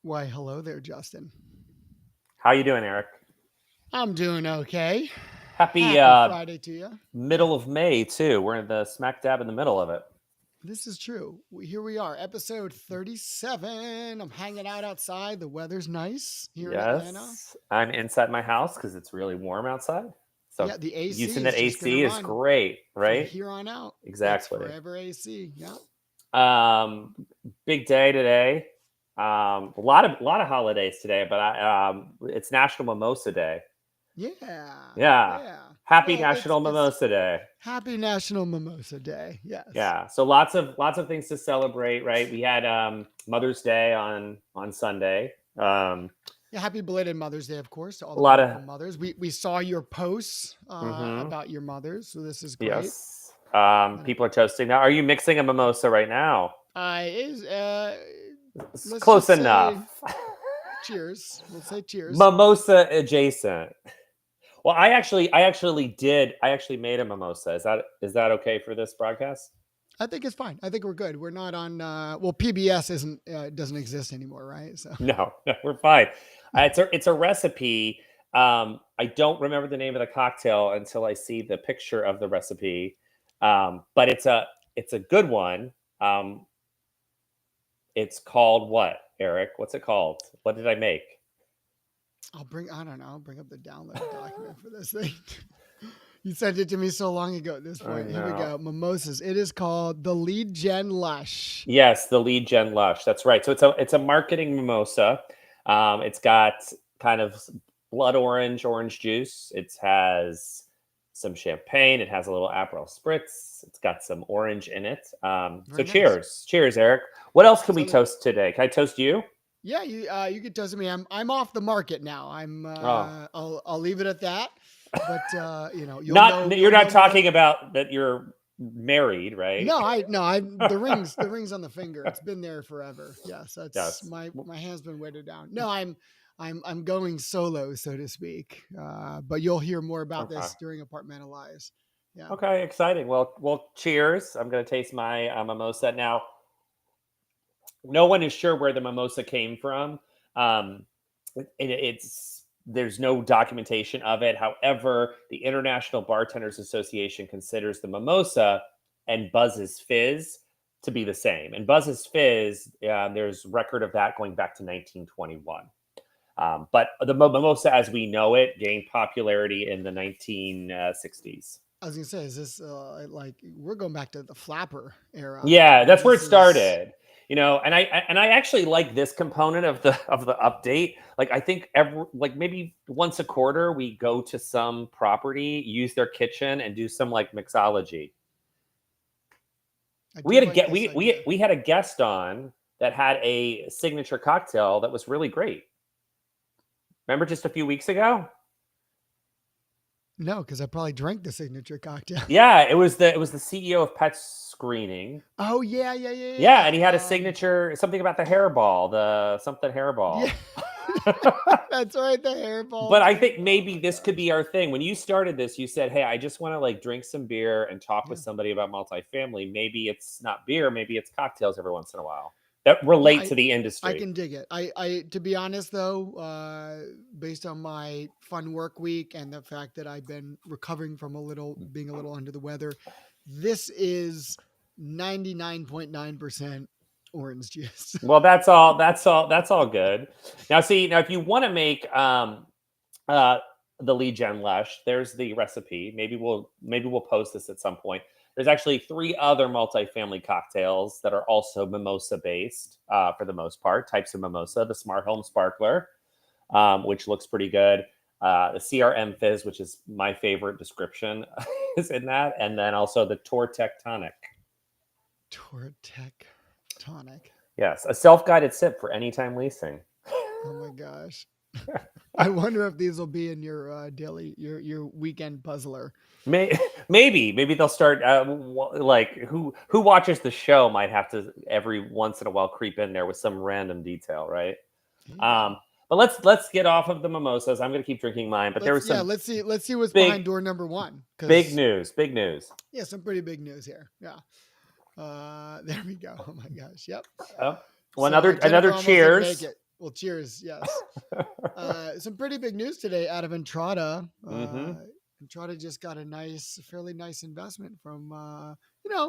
Why, hello there, Justin. How you doing, Eric? I'm doing okay. Happy Happy Friday to you. Yeah, middle of May too. We're in the smack dab in the middle of it. this is true. Here we are, episode 37. I'm hanging out outside. The weather's nice here in Atlanta. Yes, I'm inside my house because it's really warm outside. So Yeah, the AC using is that just going to AC is run great, from right? here on out. It's Exactly. forever AC. Yeah. Um, Big day today. A lot of holidays today, but it's National Mimosa Day. Yeah. Yeah, Yeah. Happy Well, it's National it's Mimosa Day. Happy National Mimosa Day. Yes. Yeah, so lots of things to celebrate, right? We had Mother's Day on Sunday. Yeah, happy belated Mother's Day, of course, to all A the lot of wonderful mothers. We saw your posts mm-hmm, about your mothers, so this is great. yes. Uh, People are toasting now. Are you mixing a mimosa right now? I is It's let's close just say enough. cheers. We'll say cheers. Mimosa adjacent. Well, I actually made a mimosa. Is that okay for this broadcast? I think it's fine. I think we're good. We're not on. Well, PBS isn't doesn't exist anymore, right? So No, we're fine. It's a recipe. I don't remember the name of the cocktail until I see the picture of the recipe. But it's a good one. Um, it's called what, Eric? What's it called? What did I make? I'll bring. I don't know. I'll bring up the download document for this thing. You sent it to me so long ago. At this I point, here we know. go. Mimosas. It is called the Lead Gen Lush. Yes, the Lead Gen Lush. That's right. So it's a marketing mimosa. It's got kind of blood orange juice. It has some champagne. It has a little Aperol spritz. It's got some orange in it. So Very nice. cheers, Eric. What else can we Salute. toast today? Can I toast you? Yeah, you could toast me. I'm off the market now. Oh, I'll leave it at that. But not you're you'll not know more. talking about that you're married, right? No, I the rings on the finger. It's been there forever. Yes, that's Yes. my hand's been weighted down. No, I'm going solo, so to speak. But you'll hear more about Okay. this during Apartmentalize. Yeah. Okay. Exciting. Well. Cheers. I'm gonna taste my mimosa now. No one is sure where the mimosa came from. It's there's no documentation of it. However, the International Bartenders Association considers the mimosa and Buzz's Fizz to be the same. And Buzz's Fizz, there's record of that going back to 1921. But the mimosa, as we know it, gained popularity in the 1960s. I was gonna say, is this like we're going back to the flapper era? Yeah, I mean, that's where it this is started. And I actually like this component of the update. Like I think like maybe once a quarter we go to some property, use their kitchen, and do some like mixology. I We do had a like get this we idea. we had a guest on that had a signature cocktail that was really great. Remember just a few weeks ago? No, because I probably drank the signature cocktail. Yeah, it was the CEO of Pet Screening. Oh yeah. Yeah, and he had a Yeah. signature something about the hairball, the something hairball. Yeah, that's right. The hairball But I drink. think Oh maybe my this could gosh. be our thing. When you started this, you said, "Hey, I just want to like drink some beer and talk with Yeah. somebody about multifamily. Maybe it's not beer, maybe it's cocktails every once in a while that Yeah, relate I to the I industry." can dig it. I to be honest though, based on my fun work week and the fact that I've been recovering from being a little under the weather, this is 99.9% orange juice. Well, that's all good. Now if you want to make uh the lead gen lush, there's the recipe. Maybe we'll post this at some point. There's actually three other multifamily cocktails that are also mimosa based, for the most part. Types of mimosa: the Smart Home Sparkler, which looks pretty good. The CRM Fizz, which is my favorite description, is in that, and then also the Tour Tectonic. Tortec tonic. Yes, a self-guided sip for anytime leasing. Oh my gosh. I wonder if these will be in your daily your weekend puzzler. May, maybe they'll start like who watches the show might have to every once in a while creep in there with some random detail, right? There you go. Um, but let's get off of the mimosas. I'm gonna keep drinking mine, but there was some Let's see what's big behind door number one. big Because news, big news. yeah, some pretty big news here. Yeah. There we go. Oh my gosh. Yep. Oh, well, So another Jennifer almost didn't make cheers. it. Well, cheers. Yes. Some pretty big news today out of Entrada. Hmm. Entrada just got a fairly nice investment from,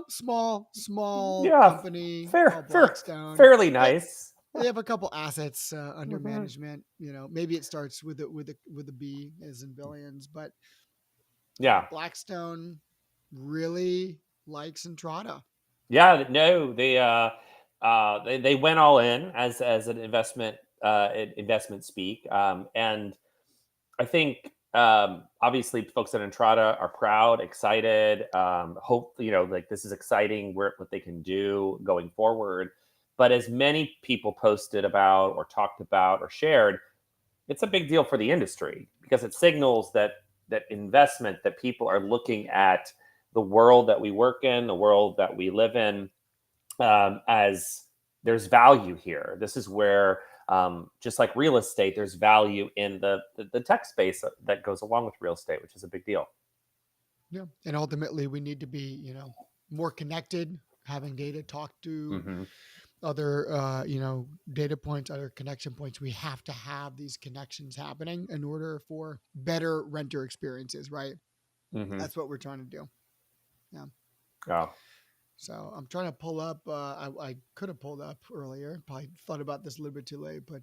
small Yeah, company fair, called fair, Blackstone. fairly They, nice. they have a couple assets under Hmm. management. Maybe it starts with a B, as in billions, but Yeah, Blackstone really likes Entrada. yeah. No, they went all in as an investment speak, and I think obviously folks at Entrada are proud, excited, hope like this is exciting what they can do going forward. But as many people posted about or talked about or shared, it's a big deal for the industry because it signals that investment that people are looking at the world that we work in, the world that we live in, as there's value here. This is where, just like real estate, there's value in the tech space that goes along with real estate, which is a big deal. Yeah. And ultimately, we need to be, more connected, having data, talk to Hmm. other, data points, other connection points. We have to have these connections happening in order for better renter experiences, right? Hmm. That's what we're trying to do. Yeah. Oh. So I'm trying to pull up. I could have pulled up earlier. Probably thought about this a little bit too late, but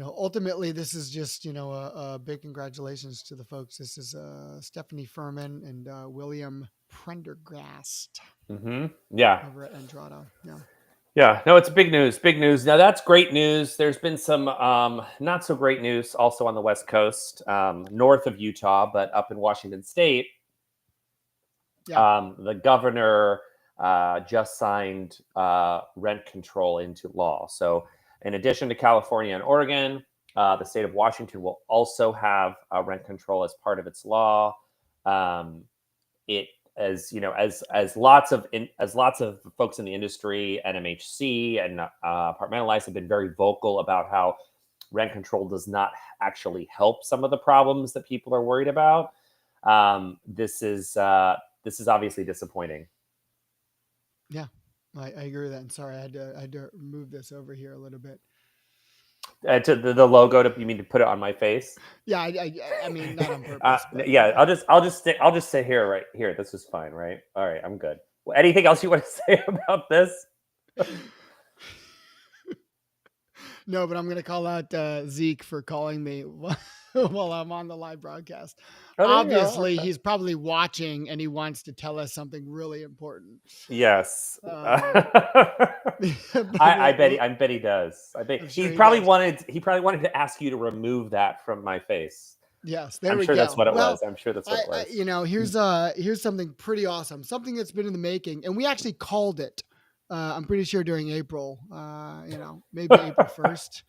ultimately, this is just a big congratulations to the folks. This is Stephanie Furman and William Prendergast Yeah. over at Entrada. Yeah, Yeah, no, it's big news. Big news. Now that's great news. There's been some not so great news also on the West Coast, north of Utah, but up in Washington State. yeah, The governor just signed rent control into law. So, in addition to California and Oregon, the state of Washington will also have rent control as part of its law. Um, it as lots of folks in the industry, NMHC and apartmentalites have been very vocal about how rent control does not actually help some of the problems that people are worried about. This is obviously disappointing. yeah. I agree with that. And sorry, I had to move this over here a little bit. To the logo, you mean to put it on my face? Yeah, I mean not on purpose, but Yeah, I'll just sit here right here. This is fine, right? All right, I'm good. Well, anything else you want to say about this? no. But I'm gonna call out Zeke for calling me while I'm on the live broadcast. Oh, there you go. Obviously, Okay. he's probably watching and he wants to tell us something really important. Yes. Um, but I bet he does. I bet I'm sure he does. he probably wanted to ask you to remove that from my face. Yes, there I'm we sure that's go. what it Well, was. I'm sure that's what it was. here's something pretty awesome, something that's been in the making, and we actually called it. I'm pretty sure during April, maybe April 1st.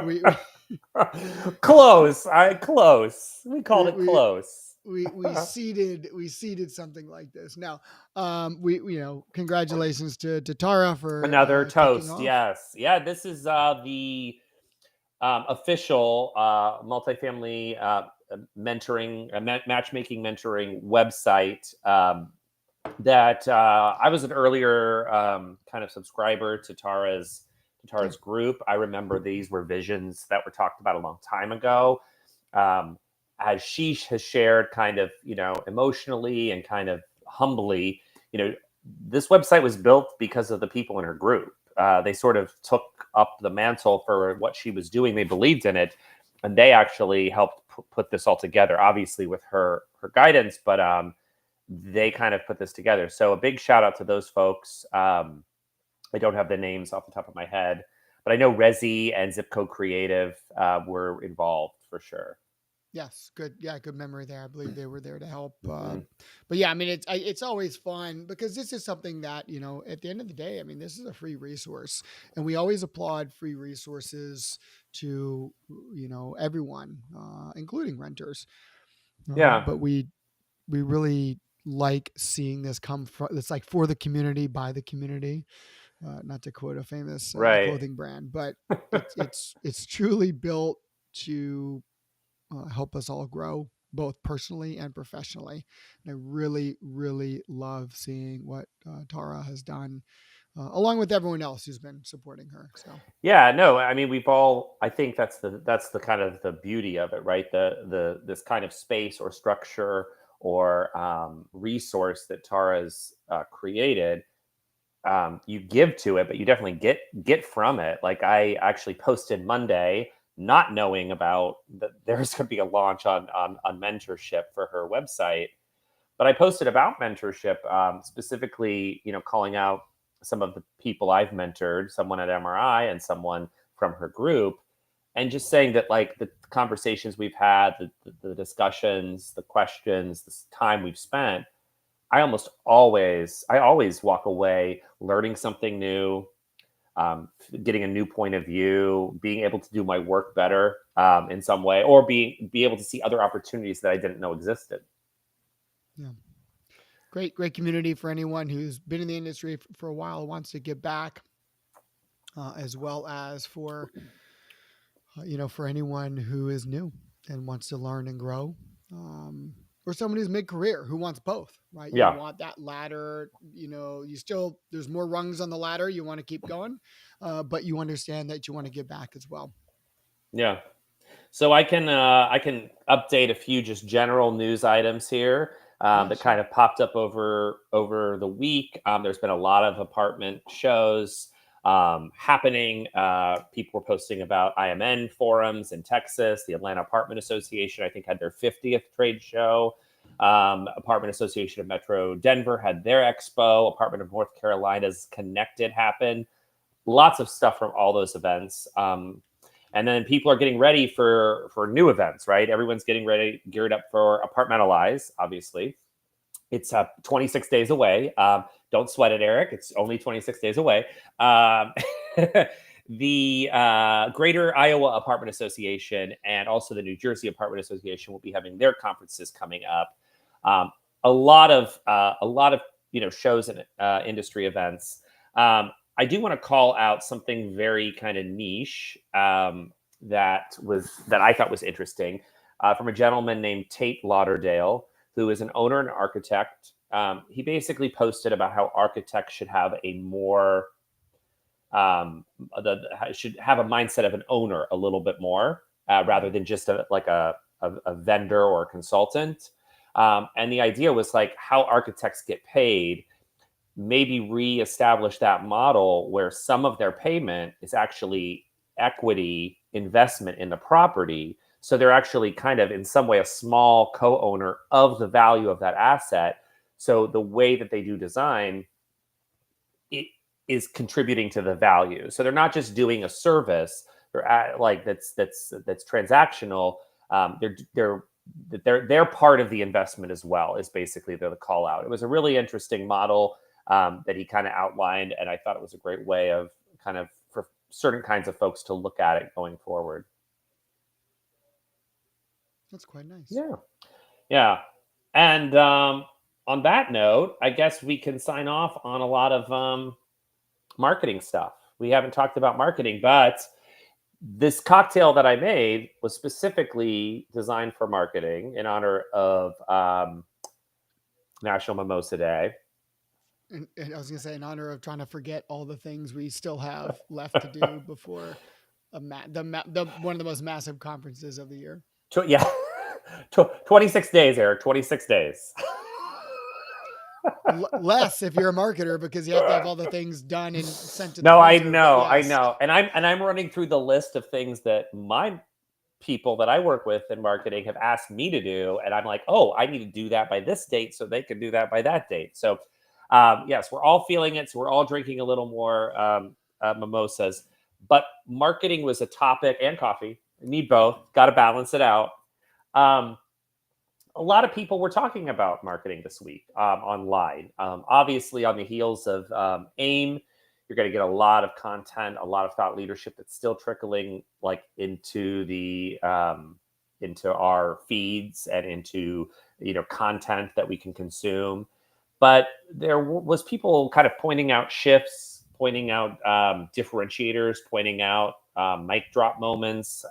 We Close. I close. We called we it we close. we seeded something like this. Now, we congratulations to Tara for Another kicking toast. off. Yes. Yeah. This is the official multifamily mentoring, matchmaking mentoring website. That I was an earlier kind of subscriber to Yeah, Tara's group. I remember these were visions that were talked about a long time ago. Um, as she has shared, kind of emotionally and kind of humbly, you know, this website was built because of the people in her group. They sort of took up the mantle for what she was doing. They believed in it, and they actually helped put this all together. Obviously, with her guidance, but they kind of put this together. So a big shout out to those folks. I don't have the names off the top of my head, but I know Resi and Zip Code Creative were involved for sure. yes, good. Yeah, good memory there. I believe they were there to help. Hmm. But yeah, I mean, it's always fun because this is something that at the end of the day, I mean, this is a free resource, and we always applaud free resources to everyone, including renters. Yeah, But we really like seeing this come from. It's like for the community, by the community. Not to quote a famous right. clothing brand, but it's truly built to help us all grow both personally and professionally. And I really, really love seeing what Tara has done along with everyone else who's been supporting her. So Yeah, no, I mean we've all I think that's the kind of the beauty of it, right? The this kind of space or structure or resource that Tara's created, you give to it, but you definitely get from it. Like I actually posted Monday, not knowing about that there's going to be a launch on mentorship for her website, but I posted about mentorship, specifically, calling out some of the people I've mentored, someone at MRI and someone from her group, and just saying that like the conversations we've had, the discussions, the questions, the time we've spent, I always walk away learning something new, getting a new point of view, being able to do my work better in some way, or be able to see other opportunities that I didn't know existed. yeah, great community for anyone who's been in the industry for a while, wants to give back, as well as for for anyone who is new and wants to learn and grow. Or someone who's mid-career who wants both, right? You Yeah, want that ladder, you still, there's more rungs on the ladder. You want to keep going, but you understand that you want to give back as well. yeah. So I can update a few just general news items here Yeah, that sure. kind of popped up over the week. There's been a lot of apartment shows happening. People were posting about IMN forums in Texas. The Atlanta Apartment Association, I think, had their 50th trade show. Apartment Association of Metro Denver had their expo. Apartment of North Carolina's Connected happened. Lots of stuff from all those events. And then people are getting ready for new events, right? Everyone's getting ready, geared up for Apartmentalize. Obviously, it's 26 days away. Don't sweat it, Eric. It's only 26 days away. Um, the Greater Iowa Apartment Association and also the New Jersey Apartment Association will be having their conferences coming up. Um, a lot of shows and industry events. I do want to call out something very kind of niche that I thought was interesting from a gentleman named Tate Lauderdale, who is an owner and architect. He basically posted about how architects should have a more should have a mindset of an owner a little bit more rather than just a vendor or a consultant. And the idea was like how architects get paid, maybe reestablish that model where some of their payment is actually equity investment in the property. So they're actually kind of in some way a small co-owner of the value of that asset. So the way that they do design, it is contributing to the value. So they're not just doing a service like that's transactional. They're part of the investment as well. Is basically the call out. It was a really interesting model that he kind of outlined, and I thought it was a great way of kind of for certain kinds of folks to look at it going forward. That's quite nice. Yeah, yeah. And on that note, I guess we can sign off on a lot of marketing stuff. We haven't talked about marketing, but this cocktail that I made was specifically designed for marketing in honor of National Mimosa Day. And I was going to say, in honor of trying to forget all the things we still have left to do before the one of the most massive conferences of the year. Yeah, 26 days, Eric. 26 days. Less if you're a marketer, because you have to have all the things done and sent to the No, I printer. But know, I yes, know, and I'm running through the list of things that my people that I work with in marketing have asked me to do, and I'm like, oh, I need to do that by this date, so they can do that by that date. So, yes, we're all feeling it. So we're all drinking a little more mimosas, but marketing was a topic, and coffee. Need both. Got to balance it out. Um, a lot of people were talking about marketing this week online. Obviously, on the heels of AIM, you're going to get a lot of content, a lot of thought leadership that's still trickling like into our feeds and into content that we can consume. But there was people kind of pointing out shifts, pointing out differentiators, pointing out mic drop moments.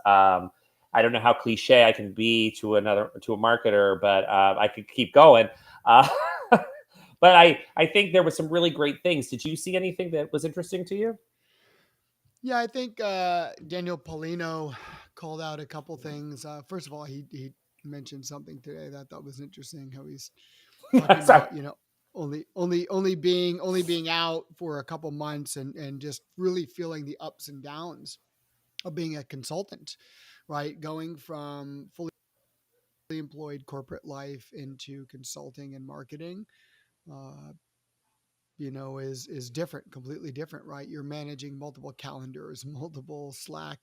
I don't know how cliche I can be to a marketer, but I could keep going. Uh, But I think there was some really great things. Did you see anything that was interesting to you? Yeah, I think Daniel Polino called out a couple things. First of all, he mentioned something today that I thought was interesting. How he's talking Sorry. about only being out for a couple months and just really feeling the ups and downs of being a consultant, right? Going from fully employed corporate life into consulting and marketing. Uh, is different, completely different, right? You're managing multiple calendars, multiple Slack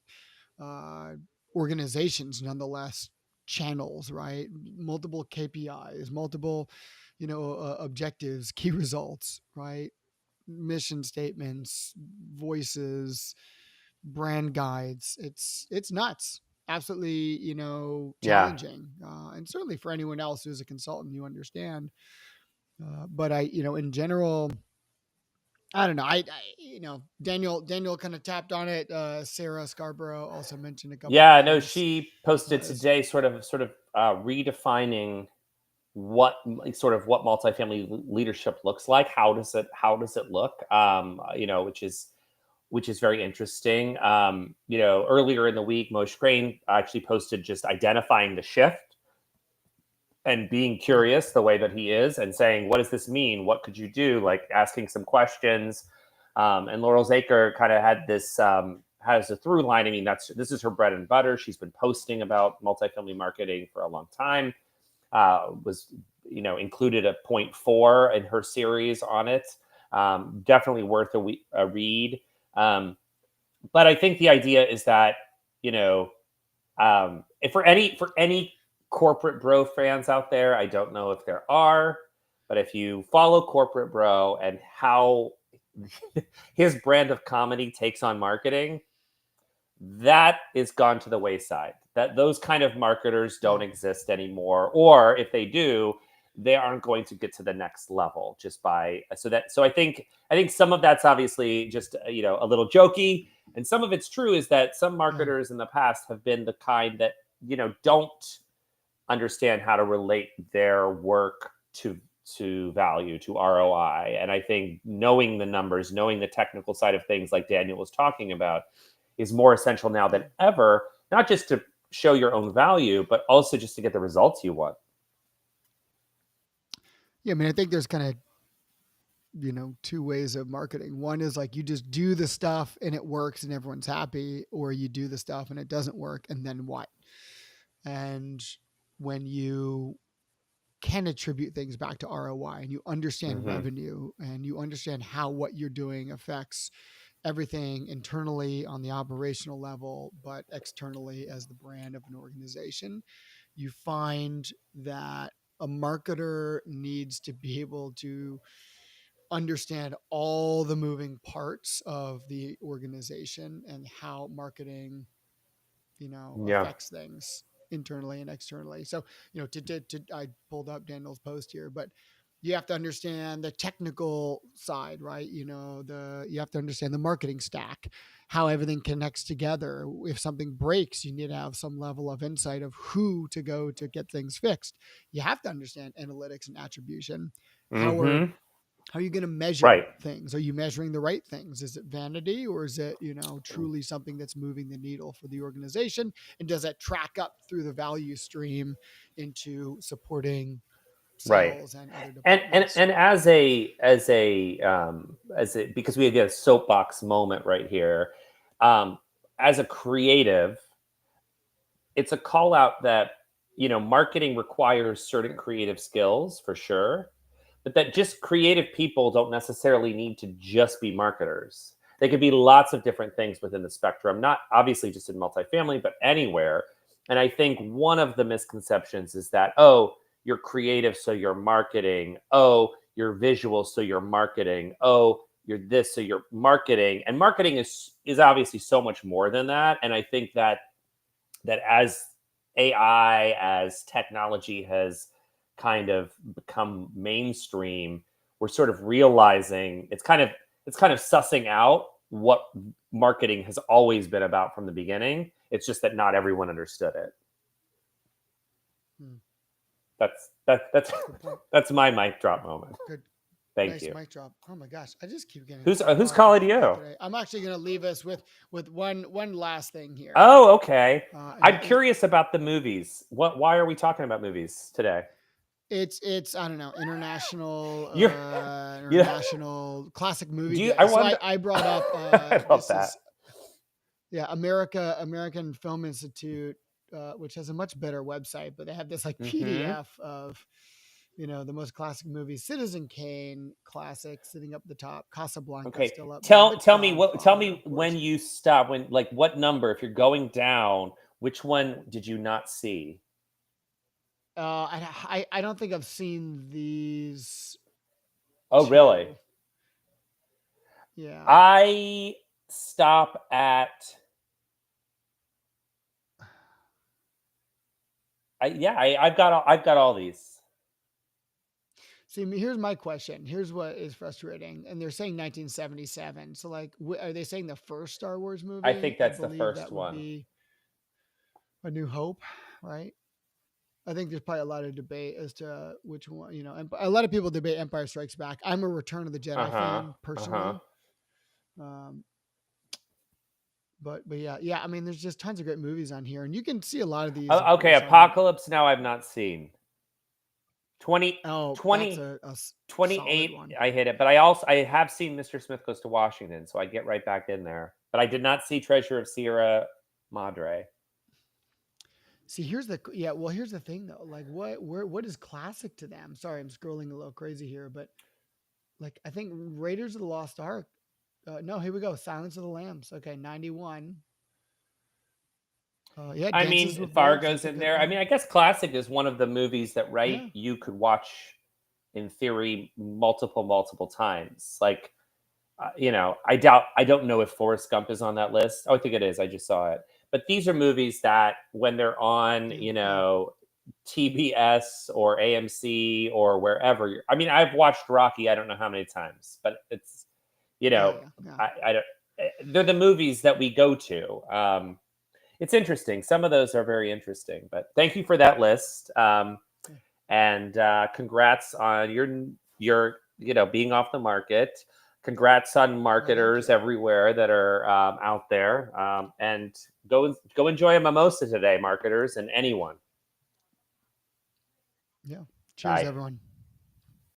uh, organizations, nonetheless, channels, right? Multiple KPIs, multiple, objectives, key results, right? Mission statements, voices, brand guides. It's nuts. Absolutely, Yeah. challenging, and certainly for anyone else who's a consultant, you understand. But in general, I don't know. Daniel kind of tapped on it. Sarah Scarborough also mentioned a couple Yeah, no, things. she posted As today sort of redefining what sort of what multifamily leadership looks like. How does it look? Which is very interesting. Earlier in the week, Moshe Crane actually posted just identifying the shift and being yeah, curious the way that he is and saying, what does this mean? What could you do? Like asking some questions. And Laurel Zaker kind of had this has a through line. I mean, this is her bread and butter. She's been posting about multifamily marketing for a long time. Was included a point four in her series on it. Definitely worth a read. But I think the idea is that you know if for any corporate bro fans out there, I don't know if there are, but if you follow corporate bro and how his brand of comedy takes on marketing, that is gone to the wayside. That those kind of marketers yeah, don't exist anymore, or if they do, they aren't going to get to the next level just by so I think some of that's obviously just a little jokey, and some of it's true is that some yeah, marketers in the past have been the kind that don't understand how to relate their work to value, to ROI. And I think knowing the numbers, knowing the technical side of things like Daniel was talking about is more essential now yeah. than ever, not just to show your own value, but also just to get the results you want. Yeah, I mean, I think there's kind of two ways of marketing. One is like you just do the stuff and it works and everyone's happy, or you do the stuff and it doesn't work, and then what? And when you can attribute things back to ROI and you understand Hmm. revenue and you understand how what you're doing affects everything internally on the operational level, but externally as the brand of an organization, you find that a marketer needs to be able to understand all the moving parts of the organization and how marketing Yeah. affects things internally and externally. So, I pulled up Daniel's post here, but you have to understand the technical side, right? You have to understand the marketing stack, how everything connects together. If something breaks, you need to have some level of insight of who to go to get things fixed. You have to understand analytics and attribution. How are Hmm. how are you going to measure Right. things? Are you measuring the right things? Is it vanity, or is it, truly something that's moving the needle for the organization? And does that track up through the value stream into supporting Right. sales and other And departments? and as a because we have a soapbox moment right here, um, as a creative, it's a call out that marketing requires certain creative skills for sure, but that just creative people don't necessarily need to just be marketers. They could be lots of different things within the spectrum, not obviously just in multifamily, but anywhere. And I think one of the misconceptions is that, oh, you're creative, so you're marketing. Oh, you're visual, so you're marketing. Oh, you're this, so you're marketing. And marketing is obviously so much more than that. And I think that as AI, as technology has kind of become mainstream, we're sort of realizing it's kind of sussing out what marketing has always been about from the beginning. It's just that not everyone understood it. Hmm, That's good point. that's my mic drop moment. Good. Thank Nice you. mic drop. Oh my gosh, I just keep getting Who's calls calling about that you? today. I'm actually going to leave us with one last thing here. Oh, okay. And I'm curious about the movies. Why are we talking about movies today? it's I don't know, You're you international classic movie do you I day. So wonder I brought up I love this that. is American Film Institute, which has a much better website, but they have this like Mhm. PDF of the most classic movies. Citizen Kane, classic, sitting up at the top. Casablanca Okay. still up there. Tell The tell Godfather, me of when course. you stop, when like what number, if you're going down, which one did you not see? I don't think I've seen these Oh, really? two. Yeah. I stop at I've got all these. See, here's my question. Here's what is frustrating. And they're saying 1977. So, like, are they saying the first Star Wars I movie? think I that's the believe first that would one. be A New Hope, right? I think there's probably a lot of debate as to which one, and a lot of people debate Empire Strikes Back. I'm a Return of the Jedi Uh-huh. fan Uh-huh. personally. Um, but yeah. I mean, there's just tons of great movies on here, and you can see a lot of these, of Okay, course, on. Apocalypse Now I've not seen. 20 Oh, that's 20 a solid 28. one. I hit it, but I have seen Mr. Smith Goes to Washington, so I get right back in there. But I did not see Treasure of Sierra Madre. See, here's the thing though. Like, what is classic to them? Sorry, I'm scrolling a little crazy here, but like, I think Raiders of the Lost Ark. No, here we go. Silence of the Lambs. Okay, 91. Yeah, I Dances mean, with Wolves. Fargo's That's a in good there. I one. mean, I guess classic is one of the movies that, right, Yeah. you could watch in theory multiple times. Like, I don't know if Forrest Gump is on that list. Oh, I think it is. I just saw it. But these are movies that when they're on, Yeah. TBS or AMC or wherever. I mean, I've watched Rocky. I don't know how many times, but it's you Oh know, yeah. Yeah. I don't. They're the movies that we go to. It's interesting. Some of those are very interesting. But thank you for that list. Yeah. And congrats on your being off the market. Congrats on Well, thank marketers you. everywhere that are out there. And go enjoy a mimosa today, marketers, and anyone. Yeah. Cheers, Bye. everyone.